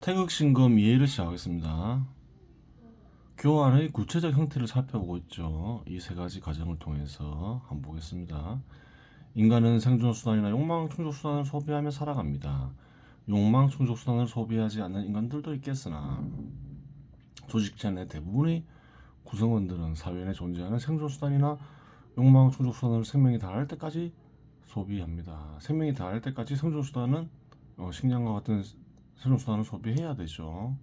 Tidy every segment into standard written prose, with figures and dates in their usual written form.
태극신고 이해를 시작하겠습니다. 교환의 구체적 형태를 살펴보고 있죠. 이 세 가지 과정을 통해서 한번 보겠습니다. 인간은 생존수단이나 욕망충족수단을 소비하며 살아갑니다. 욕망충족수단을 소비하지 않는 인간들도 있겠으나 조직체 내 대부분의 구성원들은 사회 내 존재하는 생존수단이나 욕망충족수단을 생명이 다할 때까지 소비합니다. 생명이 다할 때까지 생존수단은 식량과 같은 생존수단을 소비해야 되죠.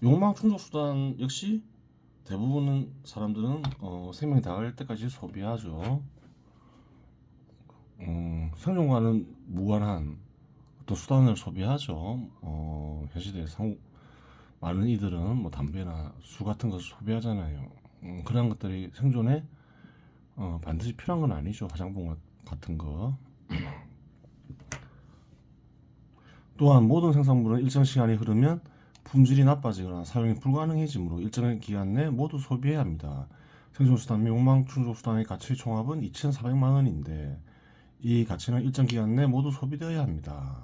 욕망 충족 수단 역시 대부분 사람들은 생명이 닿을 때까지 소비하죠. 생존과는 무관한 어떤 수단을 소비하죠. 현 시대에 많은 이들은 뭐 담배나 술 같은 것을 소비하잖아요. 그런 것들이 생존에 반드시 필요한 건 아니죠. 화장품 같은 거. 또한 모든 생산물은 일정 시간이 흐르면 품질이 나빠지거나 사용이 불가능해지므로 일정한 기간 내 모두 소비해야 합니다. 생존수단 및 욕망충족수단의 가치 총합은 2,400만 원인데 이 가치는 일정 기간 내 모두 소비되어야 합니다.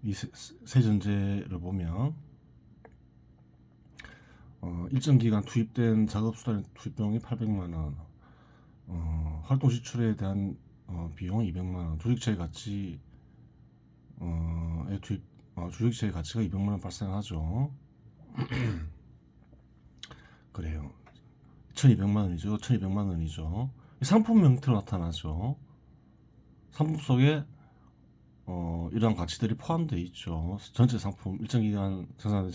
이 세 전제를 보면 일정 기간 투입된 작업수단의 투입 비용이 800만 원, 활동 지출에 대한 비용 200만 원, 조직체의 가치 주식시의 가치가 200만 원 발생하죠. 그래요. 1200만 원이죠. 1200만 원이죠. 상품 형태로 나타나죠. 상품 속에 이러한 가치들이 포함되어 있죠. 전체 상품 일정 기간 생산된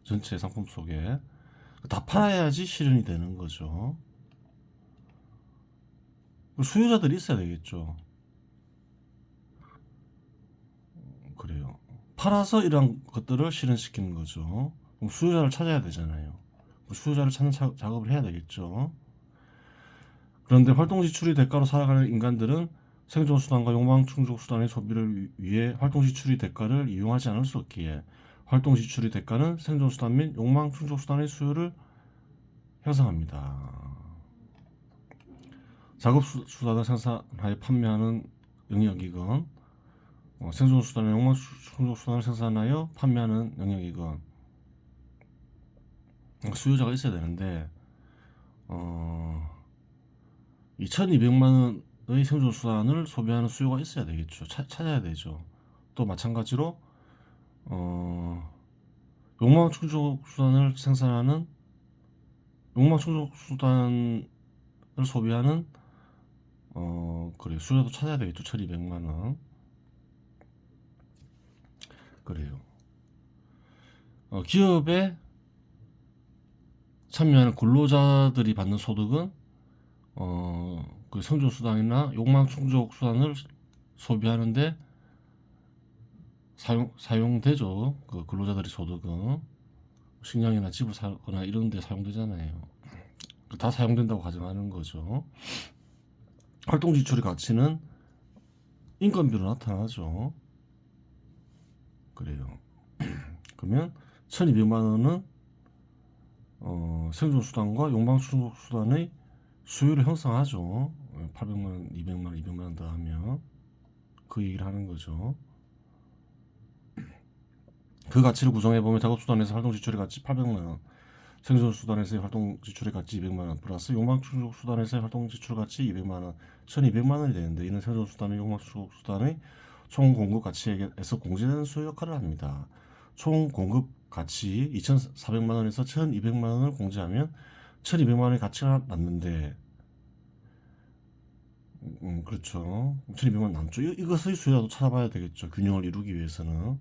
전체 상품 속에 다 팔아야지 실현이 되는 거죠. 수요자들이 있어야 되겠죠. 그래요. 팔아서 이런 것들을 실현시키는 거죠. 그럼 수요자를 찾아야 되잖아요. 수요자를 찾는 작업을 해야 되겠죠. 그런데 활동 지출이 대가로 살아가는 인간들은 생존 수단과 욕망 충족 수단의 소비를 위해 활동 지출이 대가를 이용하지 않을 수 없기에 활동 지출이 대가는 생존 수단 및 욕망 충족 수단의 수요를 형성합니다. 작업 수단을 생산하여 판매하는 영역이건 생존 수단과 욕망 충족 수단을 생산하여 판매하는 영역이건 수요자가 있어야 되는데 2,200만 원의 생존 수단을 소비하는 수요가 있어야 되겠죠. 찾아야 되죠. 또 마찬가지로 욕망 충족 수단을 생산하는 욕망 충족 수단을 소비하는 그래 수요도 찾아야 되겠죠. 1,200만 원. 그래요. 기업에 참여하는 근로자들이 받는 소득은 그 생존 수단이나 욕망 충족 수단을 소비하는데 사용되죠. 그 근로자들의 소득은 식량이나 집을 사거나 이런 데 사용되잖아요. 다 사용된다고 가정하는 거죠. 활동 지출의 가치는 인건비로 나타나죠. 그래요. 그러면 1,200만 원은 생존 수단과 욕망 충족 수단의 수요를 형성하죠. 800만 원, 200만 원, 200만 원 더 하면 그 얘기를 하는 거죠. 그 가치를 구성해 보면 작업 수단에서 활동 지출의 가치 800만 원, 생존 수단에서의 활동 지출의 가치 200만 원 플러스 욕망 충족 수단에서의 활동 지출 가치 200만 원, 1,200만 원이 되는데 이는 생존 수단의 욕망 충족 수단의 총 공급 가치에서 공제되는 수요 역할을 합니다. 총 공급 가치 2,400만 원에서 1,200만 원을 공제하면 1,200만 원의 가치가 남는데 그렇죠. 1,200만 원 남죠. 이것의 수요도 찾아봐야 되겠죠. 균형을 이루기 위해서는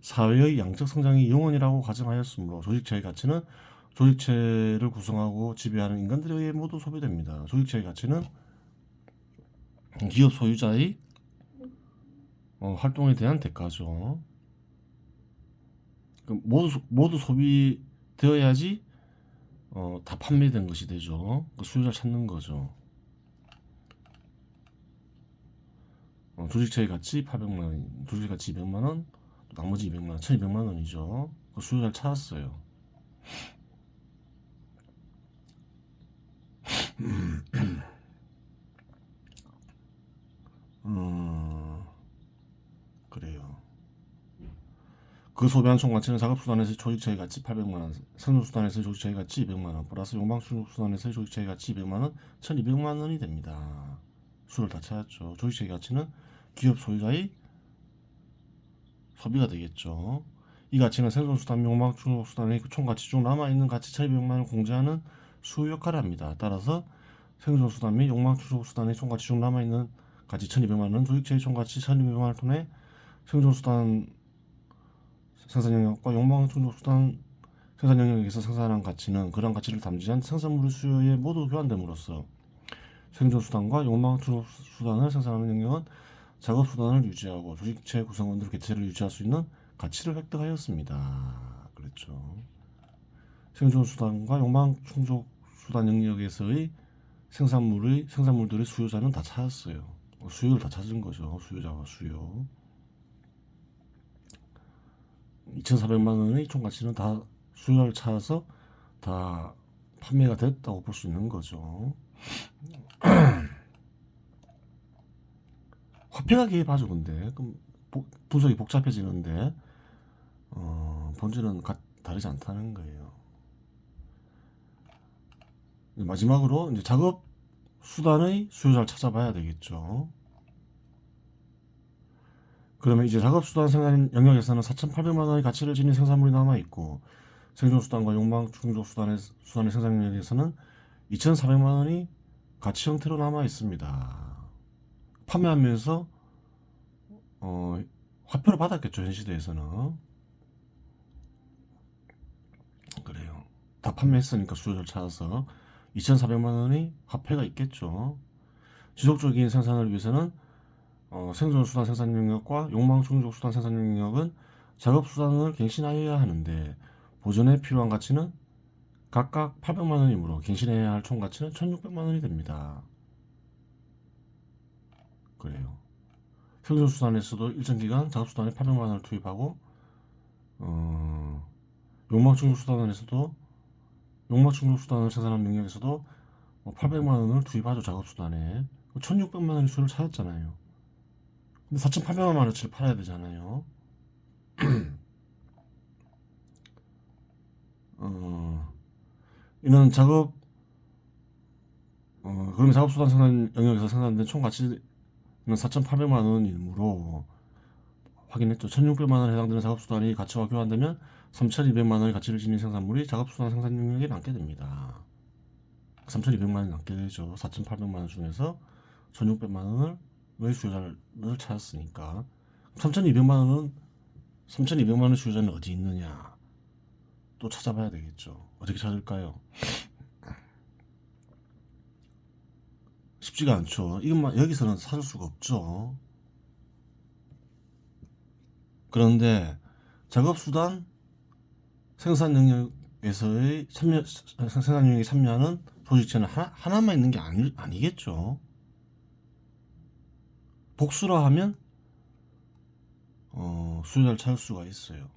사회의 양적 성장이 영원이라고 가정하였으므로 조직체의 가치는 조직체를 구성하고 지배하는 인간들에 의해 모두 소비됩니다. 조직체의 가치는 기업 소유자의 활동에 대한 대가죠. 모두 소비되어야지 다 판매된 것이 되죠. 그 수요자를 찾는 거죠. 조직체의 가치 800만 원, 조직 가치 200만 원, 나머지 200만 원, 1,200만 원이죠. 그 수요자를 찾았어요. 그래요. 그 소비한 총 가치는 작업수단에서의 조직차익 가치 800만원, 생존수단에서의 조직차익 가치 200만원, 플러스 용방충족수단에서의 조직차익 가치 200만원, 1200만원이 됩니다. 수를 다 찾았죠. 조직차익 가치는 기업 소유자의 소비가 되겠죠. 이 가치는 생존수단, 용방충족수단의 총가치 중 남아있는 가치 1200만원을 공제하는 수 역할을 합니다. 따라서 생존수단 및 용방충족수단의 총가치 중 남아있는 가치 1200만원은 조직차익 총가치 1200만원을 통해 생존수단 생산 영역과 용방충족수단 생산 영역에서 생산한 가치는 그런 가치를 담지한 생산물의 수요에 모두 교환됨으로써 생존수단과 용방충족수단을 생산하는 영역은 작업수단을 유지하고 조직체 구성원들 개체를 유지할 수 있는 가치를 획득하였습니다. 그랬죠. 생존수단과 용방충족수단 영역에서의 생산물들의 수요자는 다 찾았어요. 수요를 다 찾은 거죠. 수요자와 수요. 2,400만 원의 총가치는 다 수요를 찾아서 다 판매가 됐다고 볼 수 있는 거죠. 화폐가 개입하죠. 근데 그럼 분석이 복잡해지는데 본질은 다르지 않다는 거예요. 마지막으로 이제 작업 수단의 수요자를 찾아봐야 되겠죠. 그러면 이제 작업수단 생산 영역에서는 4,800만 원의 가치를 지닌 생산물이 남아있고 생존수단과 용방충족수단의 생산 영역에서는 2,400만 원이 가치 형태로 남아있습니다. 판매하면서 화표를 받았겠죠. 현 시대에서는. 그래요. 다 판매했으니까 수요자를 찾아서 2,400만 원의 화폐가 있겠죠. 지속적인 생산을 위해서는 생존수단 생산 영역과 용방충족수단 생산 영역은 작업수단을 갱신하여야 하는데 보존에 필요한 가치는 각각 800만 원이므로 갱신해야 할 총가치는 1,600만 원이 됩니다. 그래요. 생존수단에서도 일정 기간 작업수단에 800만 원을 투입하고 용방충족수단에서도 용방충족수단을 생산하는 영역에서도 800만 원을 투입하죠. 작업수단에 1,600만 원의 수를 찾았잖아요. 근데 4,800만 원어치를 팔아야 되잖아요. 이는 그러면 작업수단 생산 영역에서 생산된 총 가치는 4,800만 원이므로 확인했죠. 1,600만 원에 해당되는 작업수단이 가치와 교환되면 3,200만 원의 가치를 지닌 생산물이 작업수단 생산 영역에 남게 됩니다. 3,200만 원이 남게 되죠. 4,800만 원 중에서 1,600만 원을 수요자를 찾았으니까 3,200만 원의 수요자는 어디 있느냐 또 찾아봐야 되겠죠. 어떻게 찾을까요? 쉽지가 않죠. 이것만 여기서는 찾을 수가 없죠. 그런데 작업수단 생산 영역에서의 생산 영역에 참여하는 조직체는 하나만 있는 게 아니겠죠. 복수라 하면 수요자를 찾을 수가 있어요.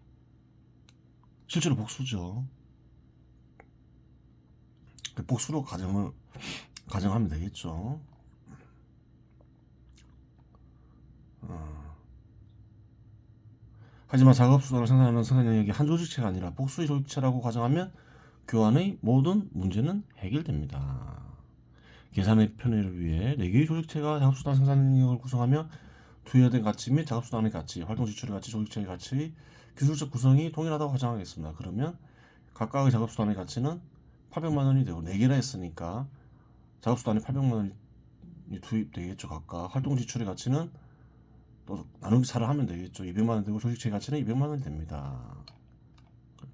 실제로 복수죠. 복수로 가정하면 되겠죠. 하지만 작업수단을 생산하는 생산 영역이 한 조직체가 아니라 복수의 조직체라고 가정하면 교환의 모든 문제는 해결됩니다. 계산의 편의를 위해 4개의 조직체가 작업수단 생산 영역을 구성하며 투여된 가치 및 작업수단의 가치, 활동 지출의 가치, 조직체의 가치, 기술적 구성이 동일하다고 가정하겠습니다. 그러면 각각의 작업수단의 가치는 800만 원이 되고 4개라 했으니까 작업수단에 800만 원이 투입되겠죠. 각각 활동 지출의 가치는 또 나누기 4를 하면 되겠죠. 200만 원 되고 조직체의 가치는 200만 원이 됩니다.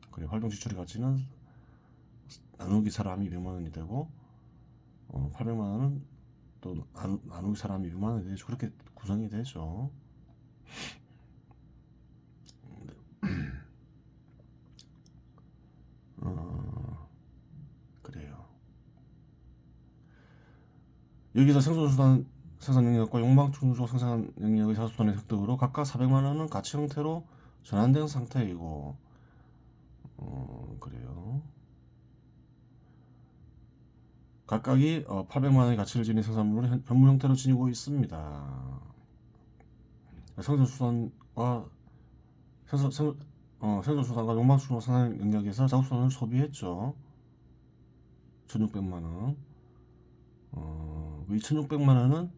그래 활동 지출의 가치는 나누기 4를 하면 200만 원이 되고 800만 원은 또 나누기 4를 하면 200만 원이 되죠. 그렇게 구성이 되죠. 그래요. 여기서 생산 영역과 용방충족 생산 영역의 작업수단의 획득으로 각각 400만 원은 가치 형태로 전환된 상태이고 그래요. 각각이 800만 원의 가치를 지닌 생산물을 현물 형태로 지니고 있습니다. 생산수단과 생존수단과 욕망추노 생산 영역에서 작업수단을 소비했죠. 1600만 원. 이 1600만 원은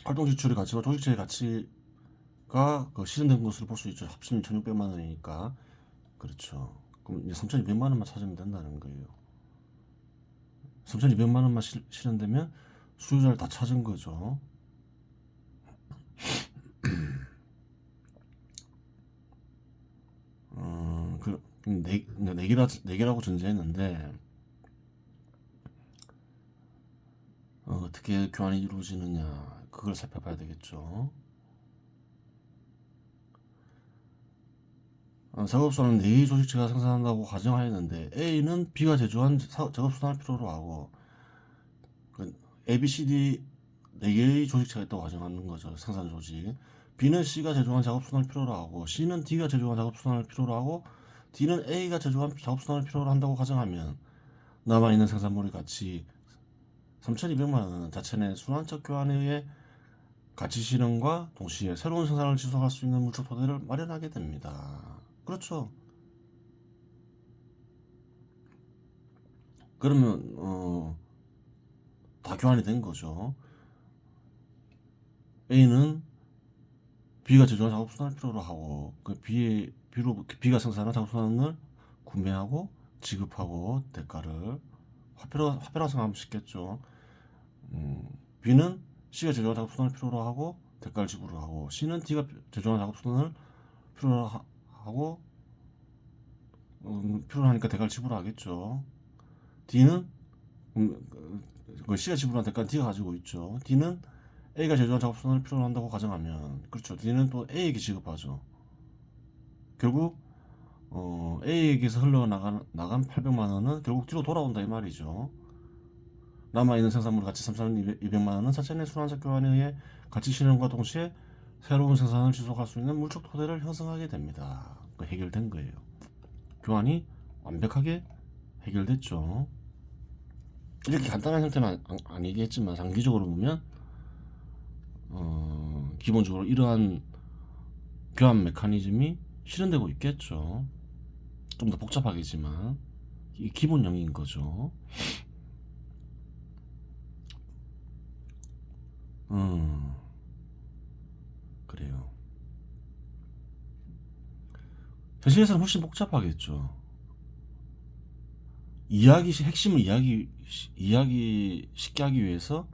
활동 지출의 가치와 조직체의 가치가 실현된 것으로 볼 수 있죠. 합치면 1600만 원이니까. 그렇죠. 그럼 이제 3200만 원만 찾으면 된다는 거예요. 3200만 원만 실현되면 수요자를 다 찾은 거죠. 네 개라고 전제했는데, 어떻게 교환이 이루어지느냐, 그걸 살펴봐야 되겠죠. 작업수단은 4개의 조직체가 생산한다고 가정하였는데, A는 B가 제조한 작업수단을 필요로 하고, A, B, C, D 4개의 조직체가 있다고 가정하는 거죠. 생산 조직. B는 C가 제조한 작업수단을 필요로 하고, C는 D가 제조한 작업수단을 필요로 하고, D는 A가 제조한 작업수단을 필요로 한다고 가정하면 남아있는 생산물의 가치 3,200만 원은 자체 내 순환적 교환에 의해 가치 실현과 동시에 새로운 생산을 지속할 수 있는 물적 토대를 마련하게 됩니다. 그렇죠. 그러면 다 교환이 된 거죠. A는 B가 제조한 작업수단을 필요로 하고, B가 생산한 작업수단을 구매하고 지급하고 대가를 화폐라고 생각하면 쉽겠죠. B는 C가 제조한 작업수단을 필요로 하고 대가를 지불을 하고, C는 D가 제조한 작업수단을 필요로 하고 필요로 하니까 대가를 지불하겠죠. D는 C가 지불한 대가는 D가 가지고 있죠. D는 A가 제조한 작업수단을 필요로 한다고 가정하면, 그렇죠, D는 또 A에게 지급하죠. 결국 A에게서 흘러나간 800만 원은 결국 뒤로 돌아온다 이 말이죠. 남아있는 생산물 가치 3,200만 원은 자체 내 순환적 교환에 의해 가치 실현과 동시에 새로운 생산을 지속할 수 있는 물적 토대를 형성하게 됩니다. 해결된 거예요. 교환이 완벽하게 해결됐죠. 이렇게 간단한 형태는 아니겠지만 장기적으로 보면 기본적으로 이러한 교환 메커니즘이 실현되고 있겠죠. 좀 더 복잡하겠지만 이 기본형인 거죠. 그래요. 현실에서는 훨씬 복잡하겠죠. 핵심을 이야기 쉽게 하기 위해서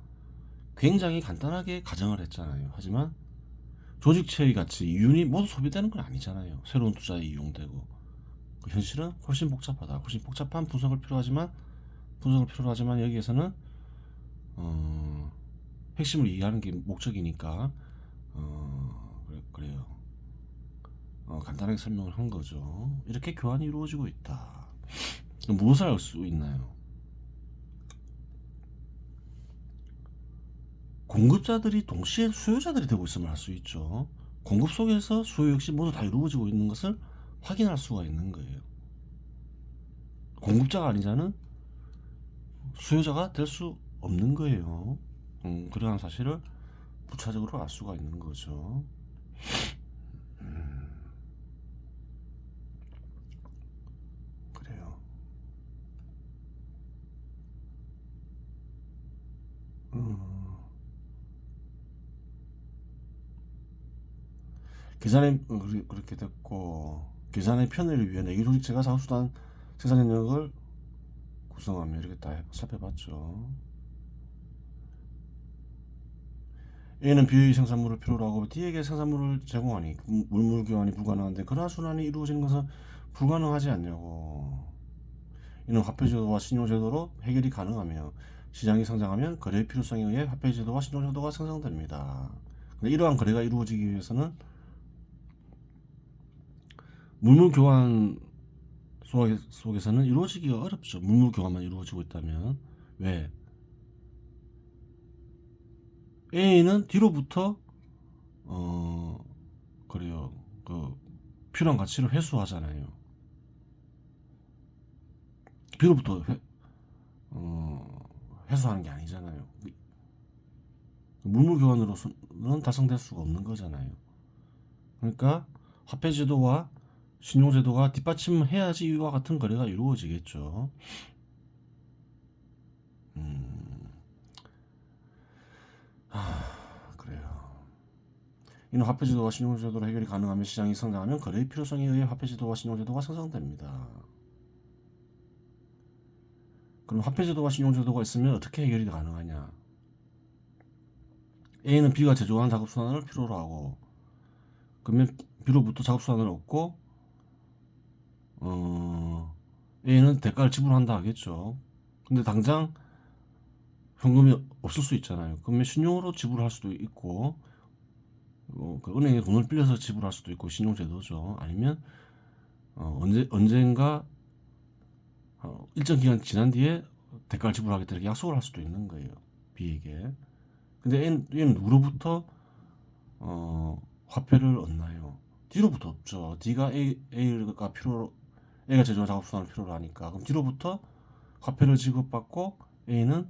굉장히 간단하게 가정을 했잖아요. 하지만 조직체의 가치, 이윤이 모두 소비되는 건 아니잖아요. 새로운 투자에 이용되고. 현실은 훨씬 복잡하다. 훨씬 복잡한 분석을 필요로 하지만 여기에서는 핵심을 이해하는 게 목적이니까 그래요. 간단하게 설명을 한 거죠. 이렇게 교환이 이루어지고 있다. 무엇을 알 수 있나요? 공급자들이 동시에 수요자들이 되고 있음을 알 수 있죠. 공급 속에서 수요 역시 모두 다 이루어지고 있는 것을 확인할 수가 있는 거예요. 공급자가 아닌 자는 수요자가 될 수 없는 거예요. 그러한 사실을 부차적으로 알 수가 있는 거죠. 그래요. 계산의 그렇게 됐고, 계산의 편의를 위해 내기 조직체가 상수단 생산 영역을 구성하며 이렇게 다 살펴봤죠. A는 B의 생산물을 필요로 하고 D에게 생산물을 제공하니 물물 교환이 불가능한데 그러한 순환이 이루어지는 것은 불가능하지 않냐고. 이는 화폐제도와 신용제도로 해결이 가능하며 시장이 성장하면 거래의 필요성에 의해 화폐제도와 신용제도가 생성됩니다. 근데 이러한 거래가 이루어지기 위해서는 물물 교환 속에서는 이루어지기가 어렵죠. 물물 교환만 이루어지고 있다면. 왜? A는 뒤로부터 그래요. 필요한 가치를 회수하잖아요. 뒤로부터 회수하는 게 아니잖아요. 물물 교환으로는 달성될 수가 없는 거잖아요. 그러니까 화폐제도와 신용제도가 뒷받침해야지 이와 같은 거래가 이루어지겠죠. 그래요. 이는 화폐제도와 신용제도로 해결이 가능하면 시장이 성장하면 거래의 필요성에 의해 화폐제도와 신용제도가 생성됩니다. 그럼 화폐제도와 신용제도가 있으면 어떻게 해결이 가능하냐? A는 B가 제조하는 작업수단을 필요로 하고, 그러면 B로부터 작업수단을 얻고 A는 대가를 지불한다 하겠죠. 근데 당장 현금이 없을 수 있잖아요. 그러면 신용으로 지불할 수도 있고, 그 은행에 돈을 빌려서 지불할 수도 있고, 신용제도죠. 아니면 언젠가 일정 기간 지난 뒤에 대가를 지불하겠다 이렇게 약속을 할 수도 있는 거예요. B에게. 근데 A는 누구로부터 화폐를 얻나요? D로부터 없죠. D가 A가 제조한 작업수단을 필요로 하니까. 그럼 D로부터 화폐를 지급받고 A는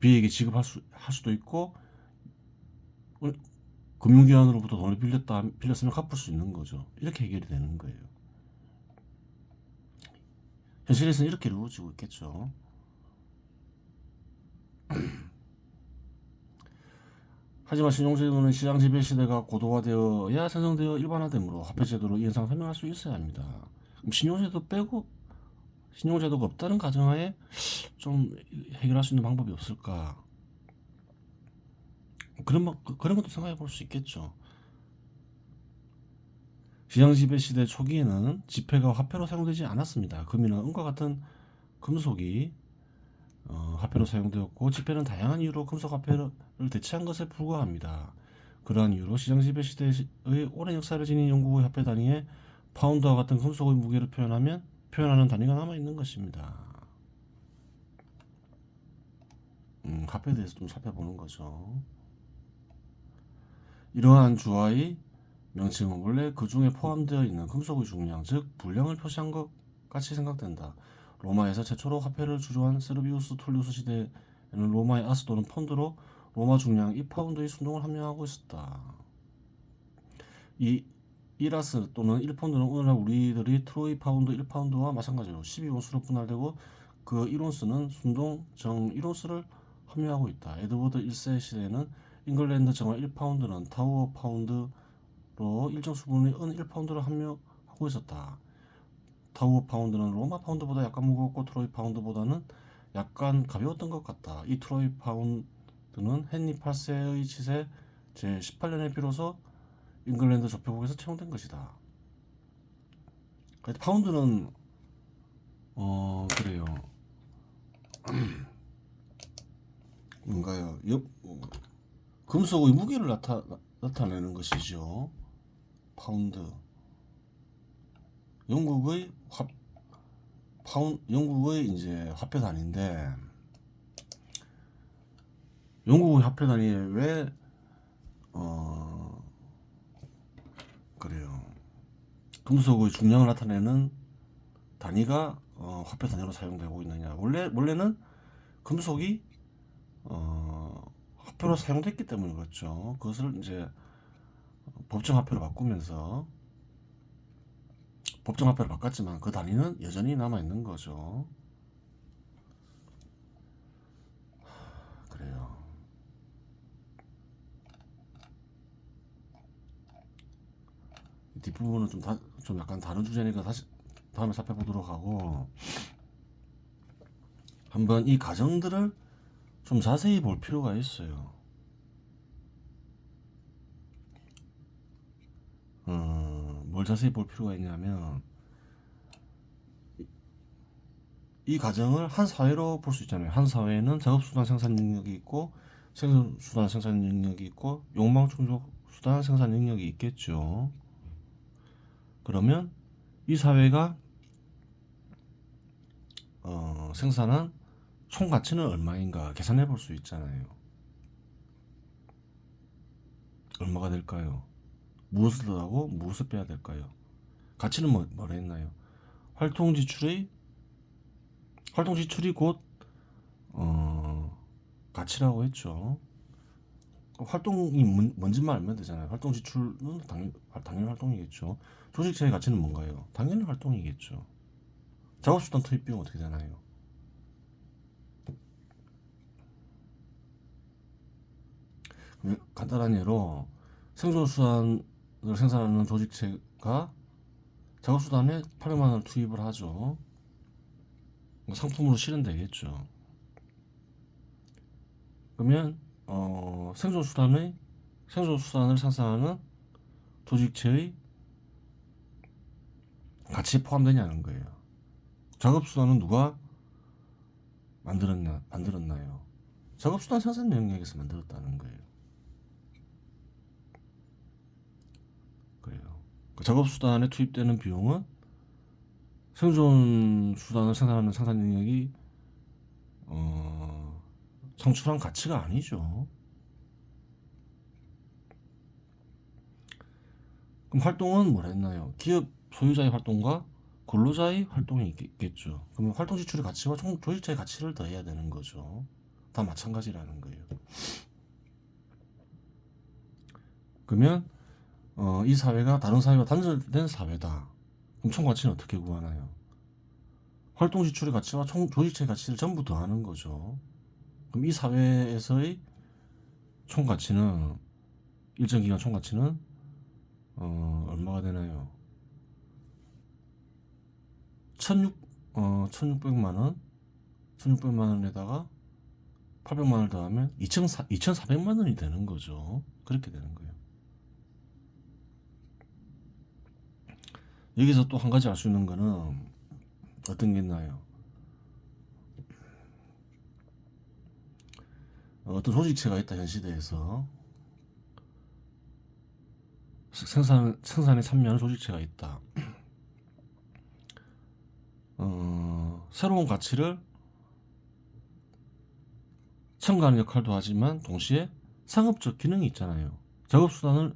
B에게 할 수도 있고, 금융기관으로부터 돈을 빌렸으면 갚을 수 있는 거죠. 이렇게 해결이 되는 거예요. 현실에서는 이렇게 이루어지고 있겠죠. 하지만 신용제도는 시장 지배 시대가 고도화되어야 생성되어 일반화되므로 화폐제도로 이 현상을 설명할 수 있어야 합니다. 그럼 신용제도가 없다는 가정하에 좀 해결할 수 있는 방법이 없을까? 그런 것도 생각해 볼 수 있겠죠. 시장 지배 시대 초기에는 지폐가 화폐로 사용되지 않았습니다. 금이나 은과 같은 금속이 화폐로 사용되었고, 지폐는 다양한 이유로 금속 화폐를 대체한 것에 불과합니다. 그러한 이유로 시장 지배 시대의 오랜 역사를 지닌 영국의 화폐 단위에 파운드와 같은 금속의 무게를 표현하는 단위가 남아 있는 것입니다. 화폐에 대해서 좀 살펴보는 거죠. 이러한 주화의 명칭은 원래 그 중에 포함되어 있는 금속의 중량, 즉 분량을 표시한 것 같이 생각된다. 로마에서 최초로 화폐를 주조한 세르비우스 툴리우스 시대에는 로마의 아스 또는 펀드로 로마 중량 2파운드의 순동을 함유하고 있었다. 이 1아스 또는 1펀드는 오늘날 우리들이 트로이 파운드 1파운드와 마찬가지로 12온수로 분할되고, 그 1온스는 순동 정 1온스를 함유하고 있다. 에드워드 1세 시대에는 잉글랜드 정화 1파운드는 타우어 파운드로 일정 수분의 은 1파운드를 함유하고 있었다. 타우어 파운드는 로마 파운드보다 약간 무거웠고 트로이 파운드보다는 약간 가벼웠던 것 같다. 이 트로이 파운드는 헨리 8세의 치세 제18년에 비로소 잉글랜드 조표국에서 채용된 것이다. 파운드는 그래요. 뭔가요? 금속의 무게를 나타내는 것이죠. 파운드. 영국의 이제 화폐 단위인데, 영국의 화폐 단위에 왜 그래요. 금속의 중량을 나타내는 단위가 화폐 단위로 사용되고 있느냐? 원래는 금속이 화폐로 사용됐기 때문에 그렇죠. 그것을 이제 법정 화폐로 바꾸면서 법정 화폐로 바꿨지만 그 단위는 여전히 남아 있는 거죠. 그래요. 뒷부분은 좀 약간 다른 주제니까 다시 다음에 살펴보도록 하고, 한번 이 가정들을 좀 자세히 볼 필요가 있어요. 뭘 자세히 볼 필요가 있냐면, 이 가정을 한 사회로 볼 수 있잖아요. 한 사회에는 작업수단 생산 능력이 있고, 생산수단 생산 능력이 있고, 욕망 충족 수단 생산 능력이 있겠죠. 그러면 이 사회가 생산한 총 가치는 얼마인가 계산해 볼 수 있잖아요. 얼마가 될까요? 무엇을 더하고 무엇을 빼야 될까요? 가치는 뭐라 했나요? 활동 지출이 곧 가치라고 했죠. 활동이 뭔지만 알면 되잖아요. 활동 지출은 당연히 활동이겠죠. 조직체의 가치는 뭔가요? 당연히 활동이겠죠. 작업수단 투입 비용 어떻게 되나요? 간단한 예로 생존수단을 생산하는 조직체가 작업수단에 800만 원을 투입을 하죠. 상품으로 실현되겠죠. 그러면 생존수단을 생산하는 조직체의 가치에 포함되냐는 거예요. 작업수단은 누가 만들었나요? 작업수단 생산 영역에서 만들었다는 거예요. 그래요. 그 작업수단에 투입되는 비용은 생존수단을 생산하는 생산 영역이 창출한 가치가 아니죠. 그럼 활동은 뭐라 했나요? 기업 소유자의 활동과 근로자의 활동이 있겠죠. 그러면 활동 지출의 가치와 조직자의 가치를 더해야 되는 거죠. 다 마찬가지라는 거예요. 그러면 이 사회가 다른 사회와 단절된 사회다. 그럼 총 가치는 어떻게 구하나요? 활동 지출의 가치와 조직체의 가치를 전부 더하는 거죠. 그럼 이 사회에서의 총 가치는 일정 기간 총 가치는 얼마가 되나요? 1600만 원, 1600만 원에다가 800만 원을 더하면 2400만 원이 되는 거죠. 그렇게 되는 거예요. 여기서 또 한 가지 알 수 있는 거는 어떤 게 있나요? 어떤 조직체가 있다, 현 시대에서. 생산에 참여하는 조직체가 있다. 새로운 가치를 첨가하는 역할도 하지만 동시에 상업적 기능이 있잖아요. 작업수단을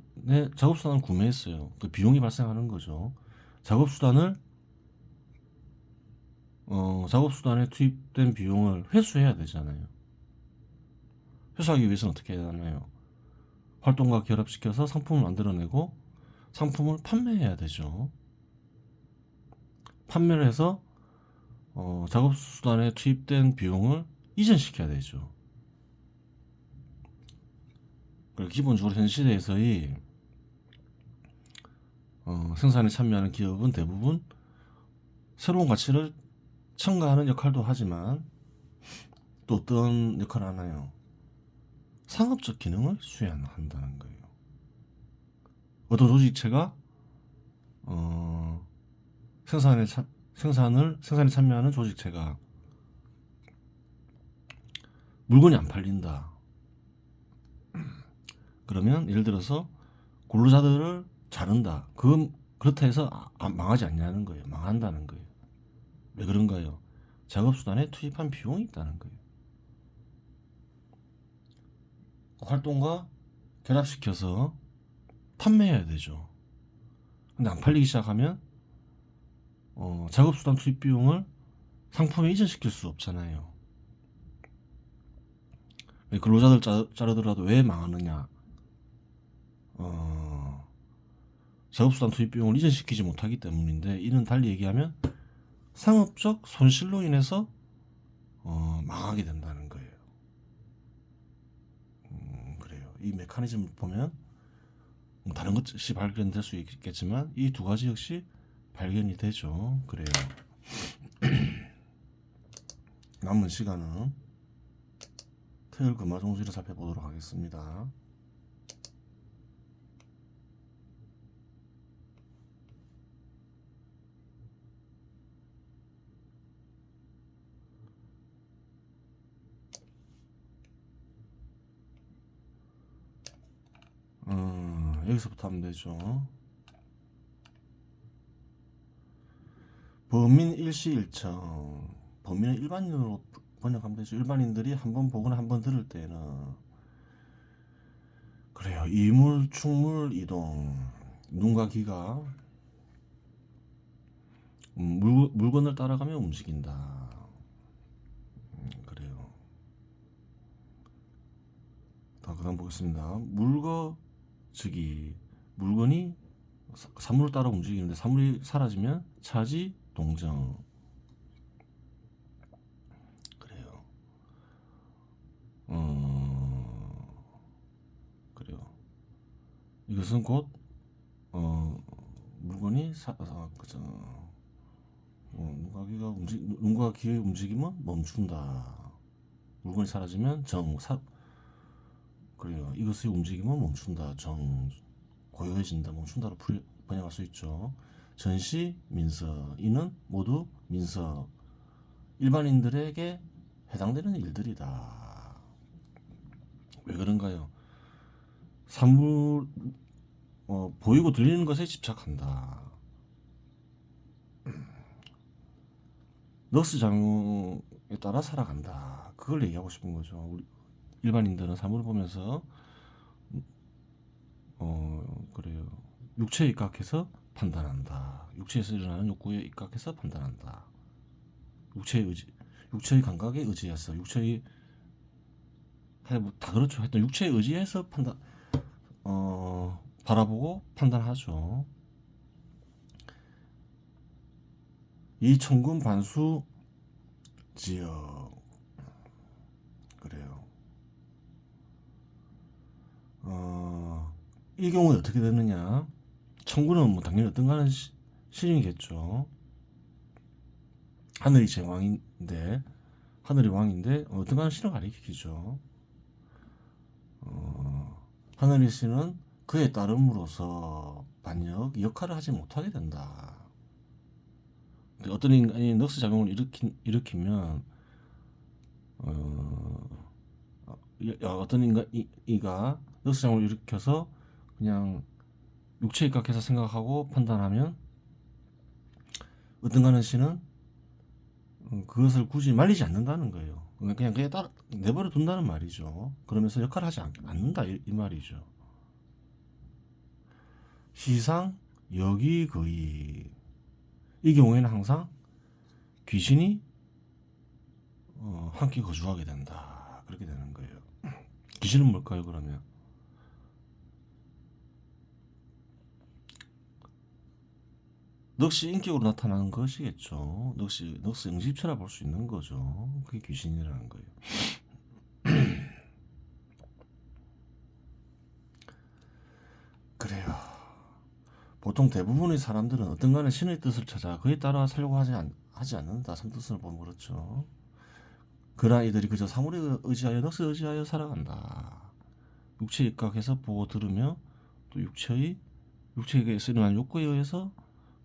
구매했어요. 그 비용이 발생하는 거죠. 작업수단에 투입된 비용을 회수해야 되잖아요. 회수하기 위해서는 어떻게 해야 하나요? 활동과 결합시켜서 상품을 만들어내고 상품을 판매해야 되죠. 판매를 해서 작업수단에 투입된 비용을 이전시켜야 되죠. 그리고 기본적으로 현 시대에서의 생산에 참여하는 기업은 대부분 새로운 가치를 첨가하는 역할도 하지만 또 어떤 역할을 하나요? 상업적 기능을 수행한다는 거예요. 어떤 조직체가 생산에 참여하는 조직체가 물건이 안 팔린다. 그러면 예를 들어서 근로자들을 자른다. 그렇다 해서 망하지 않냐는 거예요. 망한다는 거예요. 왜 그런가요? 작업수단에 투입한 비용이 있다는 거예요. 활동과 결합시켜서 판매해야 되죠. 근데 안 팔리기 시작하면 작업수단 투입 비용을 상품에 이전시킬 수 없잖아요. 근로자들 자르더라도 왜 망하느냐? 작업수단 투입 비용을 이전시키지 못하기 때문인데, 이는 달리 얘기하면 상업적 손실로 인해서 망하게 된다는 거예요. 그래요. 이 메커니즘을 보면 다른 것이 발견될 수 있겠지만 이 두 가지 역시 발견이 되죠. 그래요. 남은 시간은 토요일 금화종지를 살펴보도록 하겠습니다. 여기서부터 하면 되죠. 범인 일시일청. 범인은 일반인으로 번역하면 되죠. 일반인들이 한번 보거나 한번 들을 때는 그래요. 이물, 충물, 이동. 눈과 귀가 물건을 따라가며 움직인다. 그래요. 더 그다음 보겠습니다. 물거지기. 물건이 사물을 따라 움직이는데 사물이 사라지면 차지 동정. 그래요. 그래요. 이것은 곧 물건이 그죠. 눈과 귀의 움직임은 멈춘다. 물건이 사라지면 그래요. 이것의 움직임은 멈춘다. 고요해진다. 멈춘다로 번역할 수 있죠. 전시 민서. 이는 모두 민서. 일반인들에게 해당되는 일들이다. 왜 그런가요? 사물 보이고 들리는 것에 집착한다. 넉스 장용에 따라 살아간다. 그걸 얘기하고 싶은 거죠. 우리 일반인들은 사물을 보면서 그래요. 육체에 입각해서 판단한다. 육체에서 일어나는 욕구에 입각해서 판단한다. 육체의 감각에 의지해서 다 그렇죠. 하여튼 육체에 의지해서 바라보고 판단하죠. 이 천군 반수 지역. 그래요. 이 경우에 어떻게 되느냐? 천군은 뭐 당연히 어떤가는 신이겠죠. 하늘이 왕인데 어떤가는 신을 가리키죠. 하늘의 신은 그에 따름으로써 역할을 하지 못하게 된다. 어떤 인간이 넉스 작용을 일으키면 어떤 인간이가 넉스 작용을 일으켜서 그냥 육체에 입각해서 생각하고 판단하면 어떤가는 신은 그것을 굳이 말리지 않는다는 거예요. 그냥 따라 내버려 둔다는 말이죠. 그러면서 역할을 하지 않는다 이 말이죠. 시상 여기거의. 이 경우에는 항상 귀신이 함께 거주하게 된다. 그렇게 되는 거예요. 귀신은 뭘까요, 그러면? 넋이 인격으로 나타나는 것이겠죠. 넋이 응집체라 볼 수 있는 거죠. 그게 귀신이라는 거예요. 그래요. 보통 대부분의 사람들은 어떤가는 신의 뜻을 찾아 그에 따라 살려고 하지 않는다. 삼뜻을 보면 그렇죠. 그러나 이들이 그저 사물에 의지하여 넋에 의지하여 살아간다. 육체에 입각해서 보고 들으며 또 육체에게서 일어난 욕구에 의해서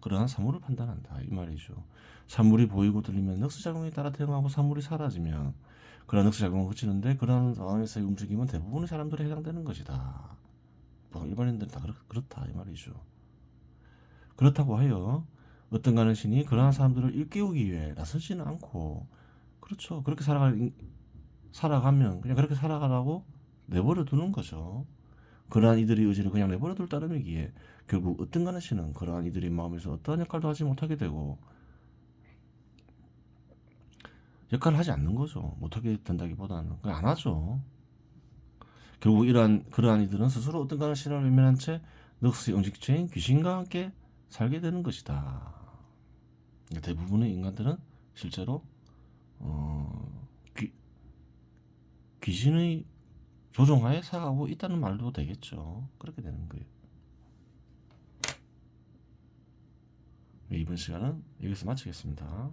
그러한 사물을 판단한다 이 말이죠. 사물이 보이고 들리면 넉스작용에 따라 대응하고 사물이 사라지면 그러한 넉스작용을 그치는데 그러한 상황에서의 움직임은 대부분의 사람들에 해당되는 것이다. 일반인들은 다 그렇다 이 말이죠. 그렇다고 하여 어떤가는 신이 그러한 사람들을 일깨우기 위해 나서지는 않고 그렇죠. 그렇게 살아가면 그냥 그렇게 살아가라고 내버려 두는 거죠. 그러한 이들의 의지를 그냥 내버려 둘 따름이기에 결국 어떤가는 신은 그러한 이들의 마음에서 어떠한 역할도 하지 못하게 되고 역할을 하지 않는 거죠. 못하게 된다기보다는 그냥 안 하죠. 결국 그러한 이들은 스스로 어떤가는 신을 외면한 채 넋의 응집체인 귀신과 함께 살게 되는 것이다. 대부분의 인간들은 실제로 귀신의 조종하에 살아가고 있다는 말도 되겠죠. 그렇게 되는 거예요. 이번 시간은 여기서 마치겠습니다.